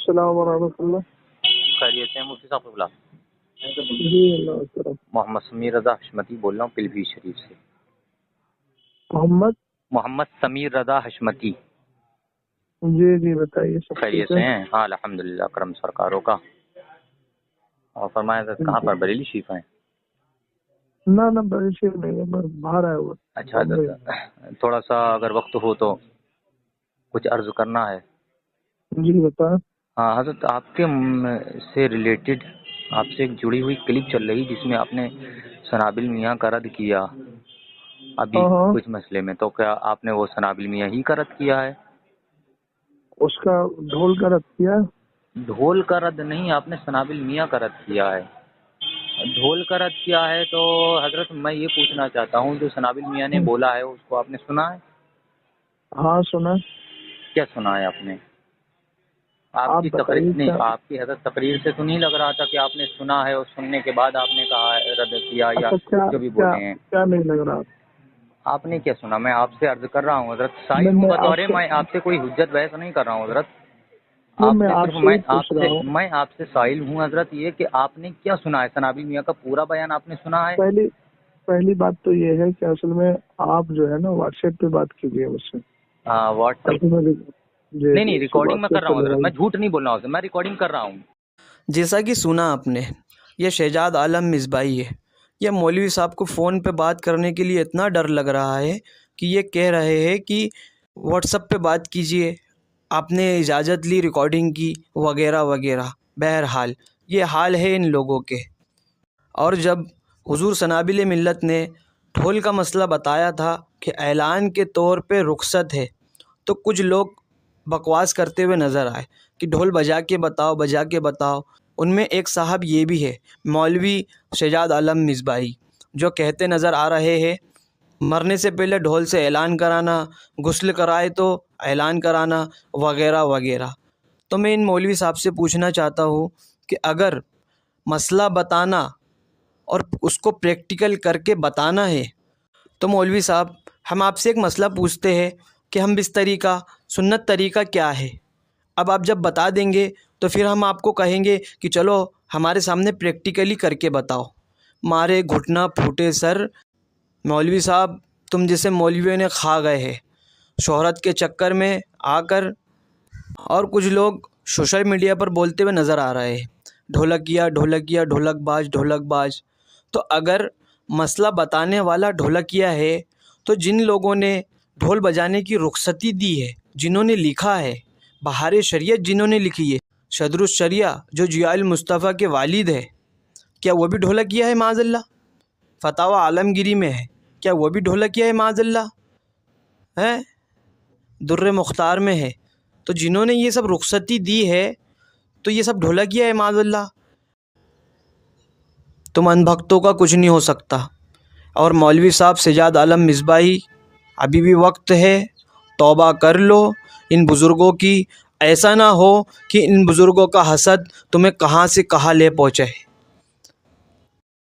السلام ورحمۃ اللہ۔ خیریت سے ہیں مفتی صاحب قبلہ؟ جی اللہ کرم۔ محمد سمیر رضا حشمتی بول رہا ہوں پلوی شریف سے۔ محمد سمیر رضا حشمتی۔ جی بتائیے سب خیریت سے ہیں؟ ہاں الحمدللہ، کرم سرکاروں کا۔ اور فرمائیں حضرت کہاں پر بریلی شریف ہیں؟ نہ بڑی شیر نہیں ہے، بس باہر آیا ہوا۔ اچھا حضرت، تھوڑا سا اگر وقت ہو تو کچھ عرض کرنا ہے۔ جی بتائیں۔ ہاں حضرت، آپ کے سے ریلیٹڈ آپ سے ایک جڑی ہوئی کلپ چل رہی جس میں آپ نے سنابل میاں کا رد کیا ابھی کچھ مسئلے میں، تو کیا آپ نے وہ سنابل میاں ہی کا رد کیا ہے؟ اس کا ڈھول کا رد کیا؟ ڈھول کا رد نہیں، آپ نے سنابل میاں کا رد کیا ہے۔ ڈھول کا رد کیا ہے تو حضرت میں یہ پوچھنا چاہتا ہوں، جو سنابل میاں نے بولا ہے اس کو آپ نے سنا ہے؟ ہاں سنا۔ کیا سنا ہے آپ نے؟ آپ کی تقریر نہیں، آپ کی حضرت تقریر سے تو نہیں لگ رہا تھا کہ آپ نے سنا ہے اور سننے کے بعد آپ نے کہا ہے رد کیا، یا جو بھی بولے ہیں کیا نہیں لگ رہا؟ آپ نے کیا سنا؟ میں آپ سے عرض کر رہا ہوں حضرت، سائل ہوں بطور، میں آپ سے کوئی حجت بحث نہیں کر رہا ہوں حضرت، میں آپ سے سائل ہوں حضرت یہ کہ آپ نے کیا سنا ہے؟ سنابل میاں کا پورا بیان آپ نے سنا ہے؟ پہلی بات تو یہ ہے کہ اصل میں آپ جو ہے نا واٹس ایپ پہ بات کیجیے مجھ سے۔ ہاں واٹس ایپ نہیں، ریکارڈنگ میں کر رہا ہوں حضرت، میں جھوٹ نہیں بول رہا ہوں، میں ریکارڈنگ کر رہا ہوں۔ جیسا کہ سنا آپ نے، یہ شہزاد عالم مصباحی ہے، یہ مولوی صاحب کو فون پہ بات کرنے کے لیے اتنا ڈر لگ رہا ہے کہ یہ کہہ رہے ہیں کہ واٹس ایپ پہ بات کیجئے، آپ نے اجازت لی ریکارڈنگ کی وغیرہ وغیرہ۔ بہرحال یہ حال ہے ان لوگوں کے۔ اور جب حضور سنابل ملت نے ڈھول کا مسئلہ بتایا تھا کہ اعلان کے طور پہ رخصت ہے، تو کچھ لوگ بکواس کرتے ہوئے نظر آئے کہ ڈھول بجا کے بتاؤ۔ ان میں ایک صاحب یہ بھی ہے، مولوی شہزاد عالم مصباحی، جو کہتے نظر آ رہے ہیں مرنے سے پہلے ڈھول سے اعلان کرانا، غسل کرائے تو اعلان کرانا وغیرہ وغیرہ۔ تو میں ان مولوی صاحب سے پوچھنا چاہتا ہوں کہ اگر مسئلہ بتانا اور اس کو پریکٹیکل کر کے بتانا ہے تو مولوی صاحب ہم آپ سے ایک مسئلہ پوچھتے ہیں کہ ہم بستری کا سنت طریقہ کیا ہے؟ اب آپ جب بتا دیں گے تو پھر ہم آپ کو کہیں گے کہ چلو ہمارے سامنے پریکٹیکلی کر کے بتاؤ۔ مارے گھٹنا پھوٹے سر، مولوی صاحب تم جیسے مولویوں نے کھا گئے ہیں شہرت کے چکر میں آ کر، اور کچھ لوگ سوشل میڈیا پر بولتے ہوئے نظر آ رہے ہیں ڈھولکیا ڈھولک باز۔ تو اگر مسئلہ بتانے والا ڈھولکیا ہے تو جن لوگوں نے ڈھول بجانے کی رخصتی دی ہے، جنہوں نے لکھا ہے، بہار شریعت جنہوں نے لکھی ہے، صدر الشریعہ جو ضیاء المصطفیٰ کے والد ہے، کیا وہ بھی ڈھولکیا ہے معاذ اللہ؟ فتاوی عالمگیری میں ہے، کیا وہ بھی ڈھولکیا ہے معاذ اللہ؟ ہے در مختار میں ہے۔ تو جنہوں نے یہ سب رخصتی دی ہے تو یہ سب ڈھولکیا ہے معاذ اللہ؟ تم ان بھکتوں کا کچھ نہیں ہو سکتا۔ اور مولوی صاحب شہزاد عالم مصباحی، ابھی بھی وقت ہے، توبہ کر لو ان بزرگوں کی، ایسا نہ ہو کہ ان بزرگوں کا حسد تمہیں کہاں سے کہاں لے پہنچے۔